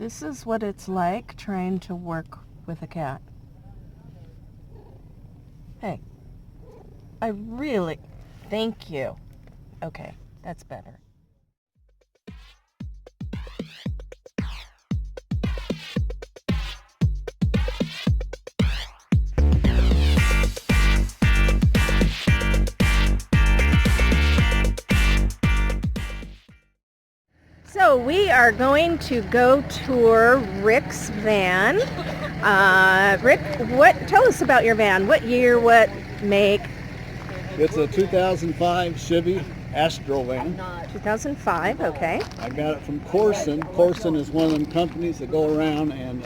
This is what it's like trying to work with a cat. Hey, I really... Thank you. Okay, that's better. So we are going to go tour Rick's van. Rick, tell us about your van. What year, what make? It's a 2005 Chevy Astro van. 2005, okay. I got it from Corson. Corson is one of them companies that go around and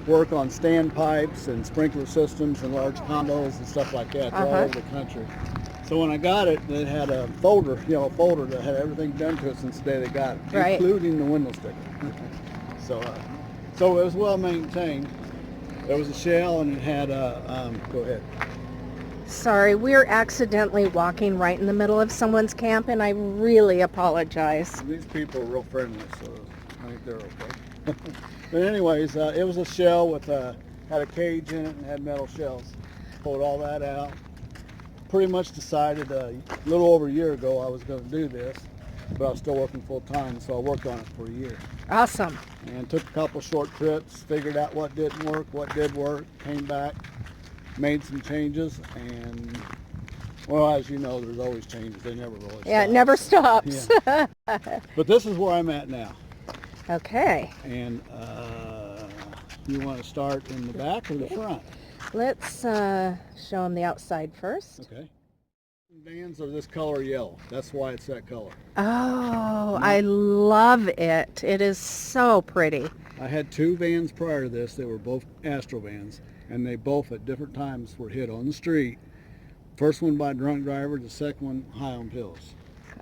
work on standpipes and sprinkler systems and large condos and stuff like that all over the country. So when I got it, it had a folder, folder that had everything done to it since the day they got it, including the window sticker. So it was well maintained. There was a shell and it had go ahead. Sorry, we're accidentally walking right in the middle of someone's camp, and I really apologize. These people are real friendly, so I think they're okay. But anyways, it was a shell with had a cage in it and had metal shells. Pulled all that out. Pretty much decided a little over a year ago I was going to do this, but I was still working full time, so I worked on it for a year. Awesome. And took a couple short trips, figured out what didn't work, what did work, came back, made some changes, and well, as you know, there's always changes. They never really stop. Yeah, it never stops. Yeah. But this is where I'm at now. Okay. And you want to start in the back or the front? Let's show them the outside first. Okay. Vans are this color yellow. That's why it's that color. Oh, I love it. It is so pretty. I had two vans prior to this. They were both Astro vans, and they both at different times were hit on the street. First one by a drunk driver, the second one high on pills.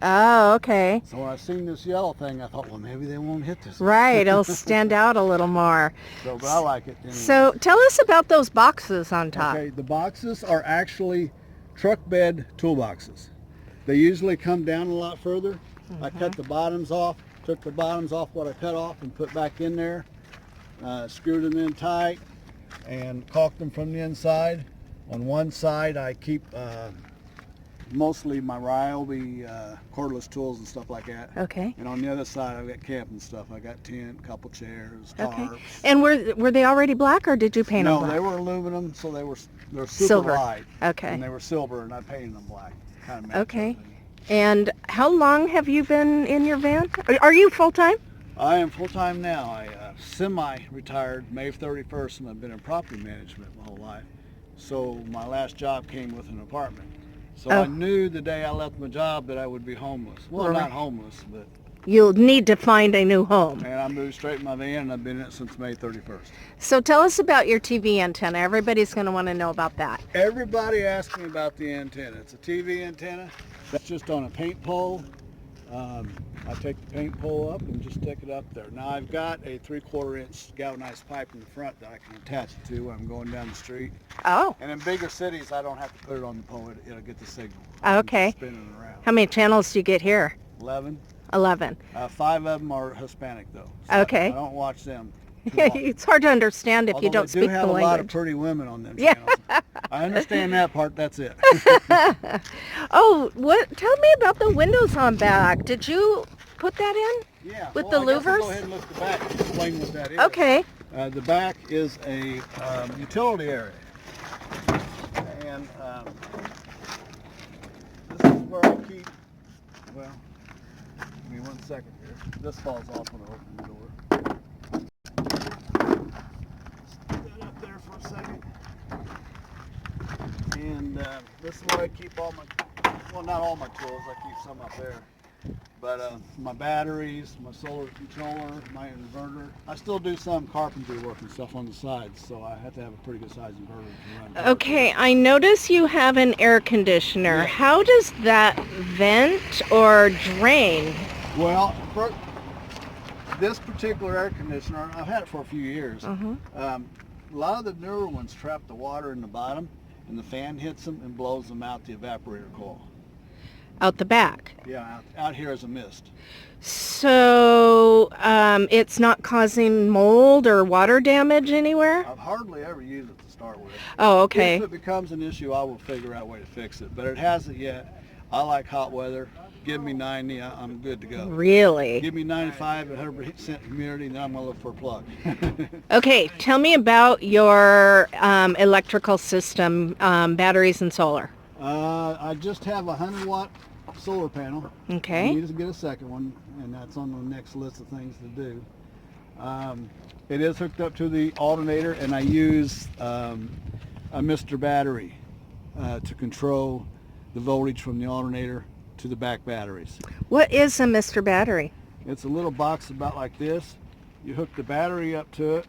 Oh, okay. So when I seen this yellow thing, I thought, well, maybe they won't hit this. Right, it'll stand out a little more. So, but I like it. Anyway. So tell us about those boxes on top. Okay, the boxes are actually truck bed toolboxes. They usually come down a lot further. I cut the bottoms off, took the bottoms off what I cut off and put back in there, screwed them in tight, and caulked them from the inside. On one side I keep mostly my Ryobi cordless tools and stuff like that. Okay. And on the other side I've got camping stuff. I got tent, couple chairs, tarps. Okay. And were they already black, or did you paint them black? No, they were aluminum, so they're super silver. light. Okay. And they were silver, and I painted them black. Kind of okay. And how long have you been in your van? Are you full-time? I am full-time now. I semi-retired May 31st, and I've been in property management my whole life. So my last job came with an apartment. So I knew the day I left my job that I would be homeless. Well, not homeless, but... You'll need to find a new home. And I moved straight in my van, and I've been in it since May 31st. So tell us about your TV antenna. Everybody's going to want to know about that. Everybody asks me about the antenna. It's a TV antenna that's just on a paint pole. I take the paint pole up and just stick it up there. Now I've got a 3/4 inch galvanized pipe in the front that I can attach it to when I'm going down the street. Oh. And in bigger cities, I don't have to put it on the pole. It'll get the signal. Okay. Spinning around. How many channels do you get here? 11. 11. 5 of them are Hispanic though. So okay. I don't watch them. It's hard to understand if you don't speak the language. Although they do have a lot of pretty women on them channels. I understand that part, that's it. Oh, tell me about the windows on back. Did you put that in? Yeah. With the louvers? Go ahead and look at the back and explain what that is. Okay. The back is a utility area. And this is where I keep, well, give me 1 second here. This falls off when I open the door. And this is where I keep all my, well, not all my tools, I keep some up there. But my batteries, my solar controller, my inverter. I still do some carpentry work and stuff on the sides, so I have to have a pretty good size inverter to run. Okay, I notice you have an air conditioner. Yeah. How does that vent or drain? Well, for this particular air conditioner, I've had it for a few years. A lot of the newer ones trap the water in the bottom, and the fan hits them and blows them out the evaporator coil. out the back. Yeah, out here is a mist. So it's not causing mold or water damage anywhere? I've hardly ever used it to start with. Oh, okay. If it becomes an issue, I will figure out a way to fix it. But it hasn't yet. I like hot weather. Give me 90, I'm good to go. Really? Give me 95 at 100% humidity, then I'm going to look for a plug. Okay, tell me about your electrical system, batteries and solar. I just have a 100-watt solar panel. Okay. I need to get a second one, and that's on the next list of things to do. It is hooked up to the alternator, and I use a Mr. battery to control the voltage from the alternator to the back batteries. What is a Mr. battery? It's a little box about like this. You hook the battery up to it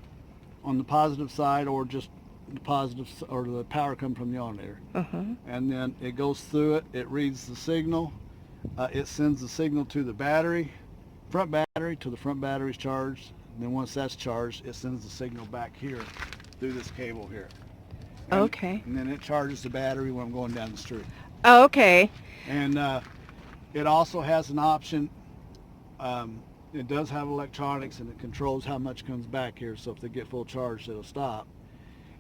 on the positive side, or just the positive, or the power comes from the alternator. And then it goes through it. It reads the signal. It sends the signal to the battery, front battery, till the front battery's charged. And then once that's charged, it sends the signal back here through this cable here. And, Okay. And then it charges the battery when I'm going down the street. Oh, okay. And it also has an option. It does have electronics, and it controls how much comes back here. So if they get full charge, it'll stop.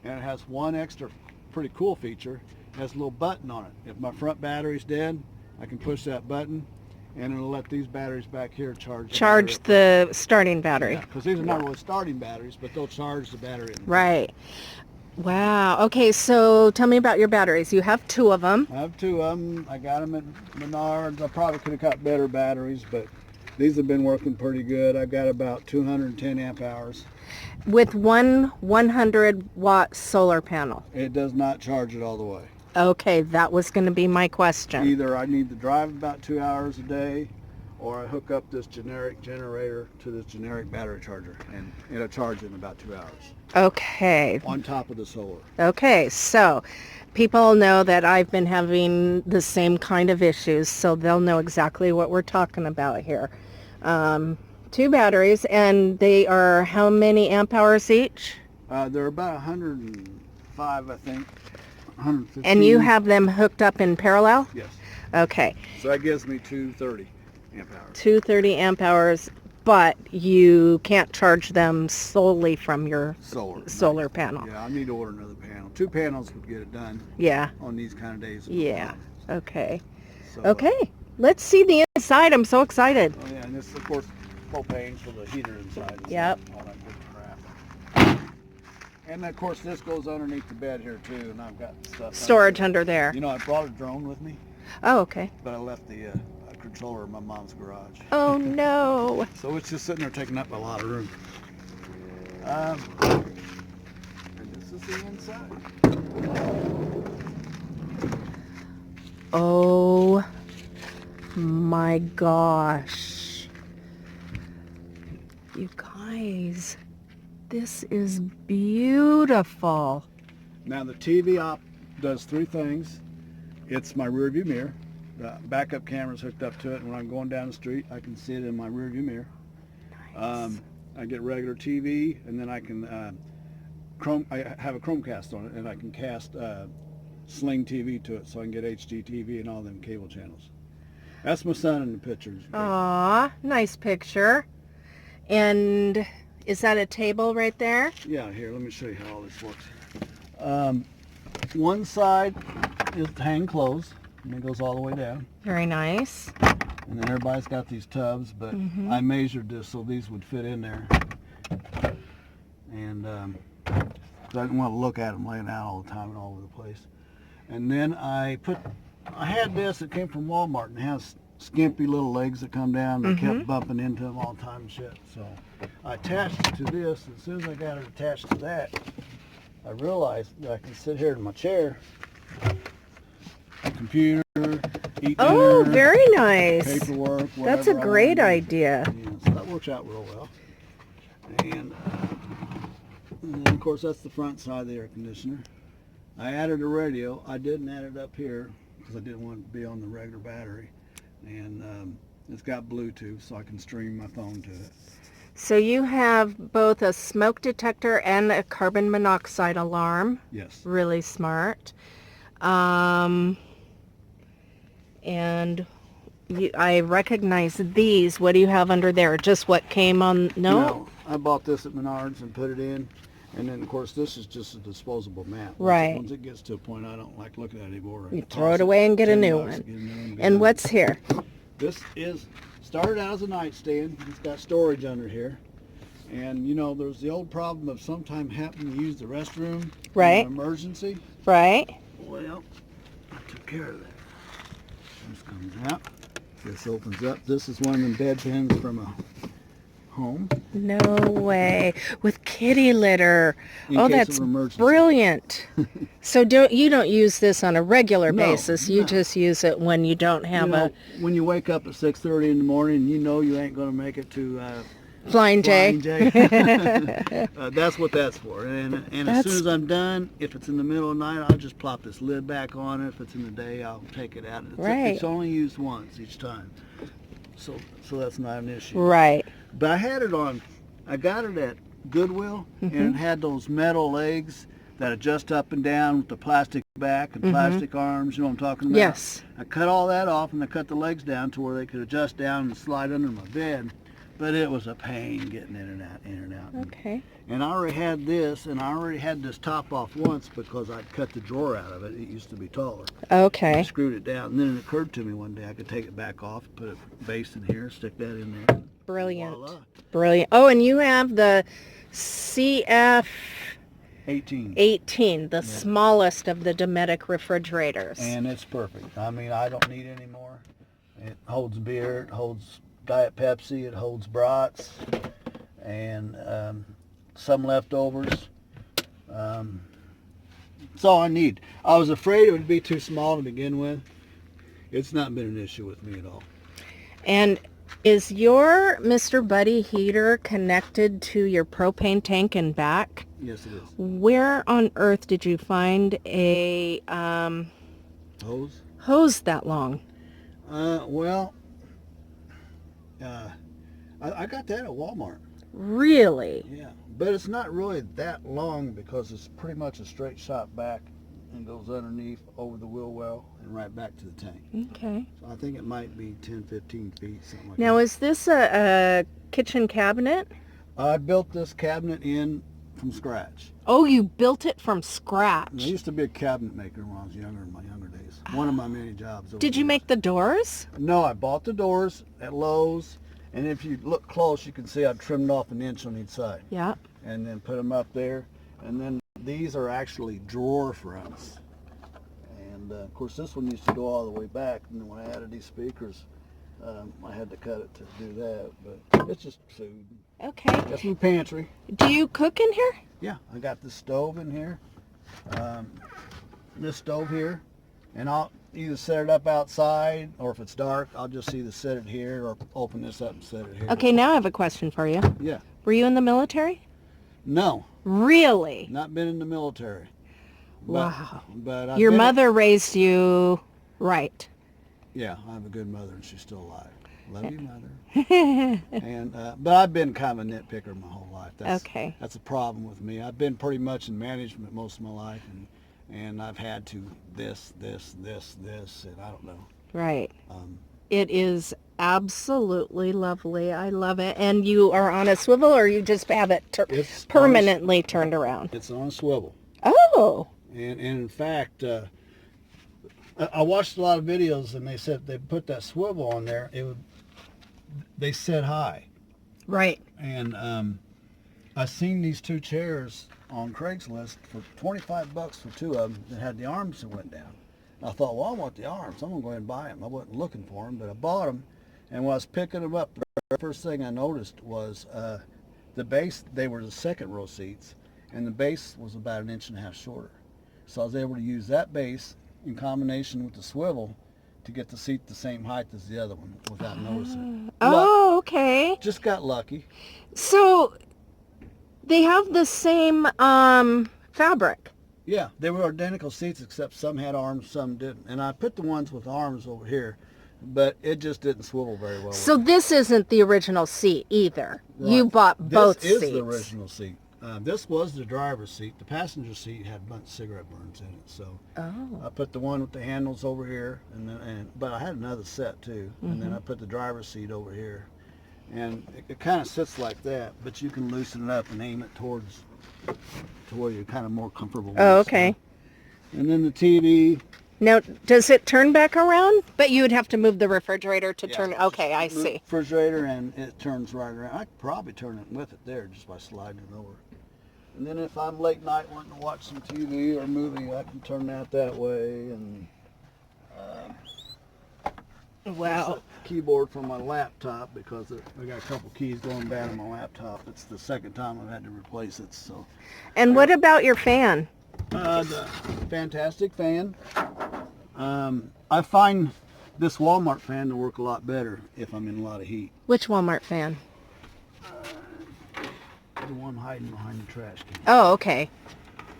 And it has one extra pretty cool feature. It has a little button on it. If my front battery's dead, I can push that button, and it'll let these batteries back here charge. Charge the starting battery. Because these are not really starting batteries, but they'll charge the battery. Right. Wow. Okay, so tell me about your batteries. You have 2 of them. I have 2 of them. I got them at Menards. I probably could have got better batteries, but these have been working pretty good. I've got about 210 amp hours. With one 100-watt solar panel. It does not charge it all the way. Okay, that was going to be my question. Either I need to drive about 2 hours a day, or I hook up this generic generator to this generic battery charger, and it'll charge in about 2 hours. Okay. On top of the solar. Okay, so people know that I've been having the same kind of issues, so they'll know exactly what we're talking about here. 2 batteries, and they are how many amp hours each? They're about 105, I think. 115. And you have them hooked up in parallel? Yes. Okay. So that gives me 230 amp hours. 230 amp hours, but you can't charge them solely from your solar panel. Yeah, I need to order another panel. 2 panels would get it done. Yeah. On these kind of days. Yeah. Okay. So, Okay. Let's see the inside. I'm so excited. Oh yeah, and this, of course, propane for the heater inside. Yep. All that good crap. And of course, this goes underneath the bed here too, and I've got stuff. Storage under there. You know, I brought a drone with me, Oh, okay. but I left the controller in my mom's garage. Oh, no. So it's just sitting there taking up a lot of room. And this is the inside. Oh, my gosh. You guys, this is beautiful. Now the TV op does 3 things. It's my rear view mirror. The backup camera's hooked up to it, and when I'm going down the street, I can see it in my rear view mirror. Nice. I get regular TV, and then I can I have a Chromecast on it, and I can cast Sling TV to it, so I can get HD TV and all them cable channels. That's my son in the pictures. Aw, nice picture. And is that a table right there? Yeah, here, let me show you how all this works. One side is to hang clothes, and it goes all the way down. Very nice. And then everybody's got these tubs, but I measured this so these would fit in there. And so I didn't want to look at them laying out all the time and all over the place. And then I had this that came from Walmart, and it has skimpy little legs that come down. I kept bumping into them all the time and shit. So I attached it to this. As soon as I got it attached to that, I realized that I can sit here in my chair, computer, eat Oh, dinner, very nice. paperwork, whatever. That's a great idea. Yeah, so that works out real well. And then, of course, that's the front side of the air conditioner. I added a radio. I didn't add it up here because I didn't want it to be on the regular battery. And it's got Bluetooth, so I can stream my phone to it. So you have both a smoke detector and a carbon monoxide alarm. Yes. Really smart. And I recognize these. What do you have under there? Just what came on? No? No, I bought this at Menards and put it in. And then, of course, this is just a disposable mat. Right. Once it gets to a point I don't like looking at it anymore. You throw it away and get a new one. And what's here? This started out as a nightstand. It's got storage under here. And, you know, there's the old problem of sometime having to use the restroom. Right. In an emergency. Right. Well, I took care of that. This comes out. This opens up. This is one of them bedpans from a home. No way. With kitty litter. In case that's of emergency. Brilliant. So you don't use this on a regular basis. You no. just use it when you don't have when you wake up at 6:30 in the morning, you know you ain't going to make it to Flying J. That's what that's for. And as soon as I'm done, if it's in the middle of the night, I'll just plop this lid back on it. If it's in the day, I'll take it out. It's only used once each time. So that's not an issue. Right. But I got it at Goodwill, and it had those metal legs that adjust up and down with the plastic back and plastic arms. You know what I'm talking about? Yes. I cut all that off, and I cut the legs down to where they could adjust down and slide under my bed. But it was a pain getting in and out. Okay. And I already had this, and I already had this top off once because I'd cut the drawer out of it. It used to be taller. Okay. I screwed it down, and then it occurred to me one day I could take it back off, put a base in here, stick that in there. Brilliant. Voila. Brilliant. Oh, and you have the CF 18, the smallest of the Dometic refrigerators. And it's perfect. I mean, I don't need any more. It holds beer, it holds Diet Pepsi, it holds brats, and some leftovers. That's all I need. I was afraid it would be too small to begin with. It's not been an issue with me at all. And is your Mr. Buddy heater connected to your propane tank and back? Yes, it is. Where on earth did you find a hose that long? I got that at Walmart. Really? Yeah, but it's not really that long because it's pretty much a straight shot back and goes underneath over the wheel well and right back to the tank. Okay. So I think it might be 10, 15 feet, something like that. Now, is this a kitchen cabinet? I built this cabinet in from scratch. Oh, you built it from scratch. I used to be a cabinet maker when I was younger, in my younger days. One of my many jobs. Did you make the doors? No, I bought the doors at Lowe's, and if you look close, you can see I trimmed off an inch on each side. Yeah. And then put them up there, and then these are actually drawer fronts. And of course, this one used to go all the way back, and then when I added these speakers, I had to cut it to do that. But it's just food. Okay. That's my pantry. Do you cook in here? Yeah, I got the stove in here, this stove here, and I'll either set it up outside, or if it's dark, I'll just either set it here or open this up and set it here. Okay, now I have a question for you. Yeah. Were you in the military? No. Really? Not been in the military. Wow. But your mother raised you right. Yeah, I have a good mother, and she's still alive. Love you, mother. And but I've been kind of a nitpicker my whole life. Okay. That's a problem with me. I've been pretty much in management most of my life, and I've had to this, and I don't know. Right. It is absolutely lovely. I love it. And you are on a swivel, or you just have it permanently turned around? It's on a swivel. Oh. And in fact, I watched a lot of videos, and they said they put that swivel on there. They sit high. Right. And I seen these two chairs on Craigslist for $25 for two of them that had the arms that went down. I thought, well, I want the arms. I'm going to go ahead and buy them. I wasn't looking for them, but I bought them. And when I was picking them up, the first thing I noticed was the base. They were the second row seats, and the base was about 1.5 inches shorter. So I was able to use that base in combination with the swivel to get the seat the same height as the other one without noticing. Oh, okay. Just got lucky. So they have the same fabric. Yeah, they were identical seats, except some had arms, some didn't. And I put the ones with arms over here, but it just didn't swivel very well. So this isn't the original seat either. Right. You bought both seats. This is the original seat. This was the driver's seat. The passenger seat had a bunch of cigarette burns in it, so I put the one with the handles over here, but I had another set too, and then I put the driver's seat over here, and it kind of sits like that, but you can loosen it up and aim it towards to where you're kind of more comfortable with Oh, it, okay. so. And then the TV. Now, does it turn back around? But you would have to move the refrigerator to turn. Okay, I see. Refrigerator, and it turns right around. I could probably turn it with it there just by sliding it over. And then if I'm late night wanting to watch some TV or movie, I can turn that way. And Wow. Keyboard for my laptop, because I got a couple keys going bad on my laptop. It's the second time I've had to replace it. So. And what about your fan? The fantastic fan. I find this Walmart fan to work a lot better if I'm in a lot of heat. Which Walmart fan? The one hiding behind the trash can. Oh, okay.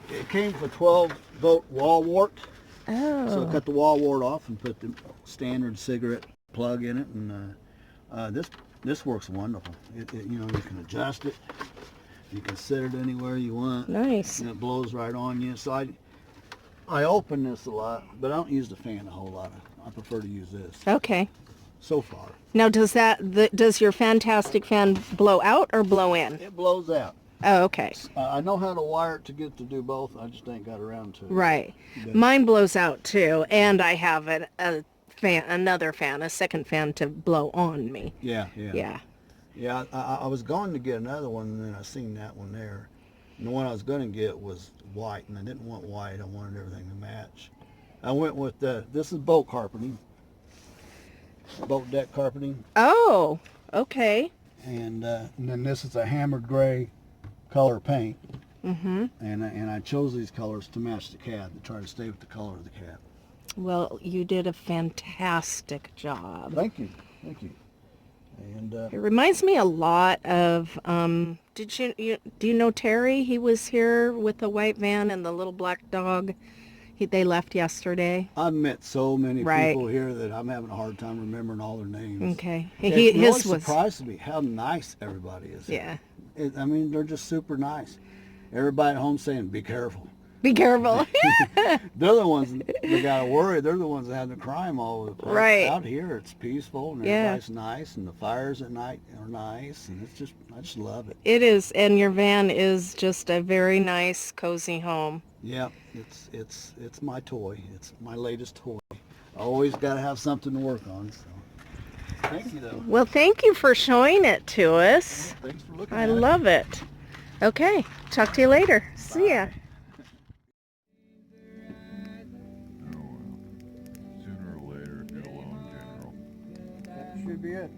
It came with a 12-volt wall wart. Oh. So I cut the wall wart off and put the standard cigarette plug in it, and this works wonderful. You can adjust it. You can set it anywhere you want. Nice. And it blows right on you. So I open this a lot, but I don't use the fan a whole lot. I prefer to use this. Okay. So far. Now, does your fantastic fan blow out or blow in? It blows out. Oh, okay. I know how to wire it to get to do both. I just ain't got around to it. Right. Mine blows out too, and I have another fan, a second fan to blow on me. Yeah. Yeah. I was going to get another one, and then I seen that one there. And the one I was going to get was white, and I didn't want white. I wanted everything to match. I went with this is boat carpeting. Boat deck carpeting. Oh, okay. And then this is a hammered gray color paint. Mm-hmm. And I chose these colors to match the cab, to try to stay with the color of the cab. Well, you did a fantastic job. Thank you. And it reminds me a lot of, do you know Terry? He was here with the white van and the little black dog. They left yesterday. I've met so many Right. people here that I'm having a hard time remembering all their names. Okay. It really His was. surprised me how nice everybody is. Yeah. I mean, they're just super nice. Everybody at home saying, "Be careful." Be careful. They're the ones that got to worry. They're the ones that have the crime all over the place. Right. Out here, it's peaceful and everybody's nice, and the fires at night are nice, and I just love it. It is, and your van is just a very nice, cozy home. Yeah, it's my toy. It's my latest toy. I always got to have something to work on. So, thank you, though. Well, thank you for showing it to us. Well, thanks for looking I at it. love it. Okay, talk to you later. See ya. Sooner or later, get along, General. That should be it.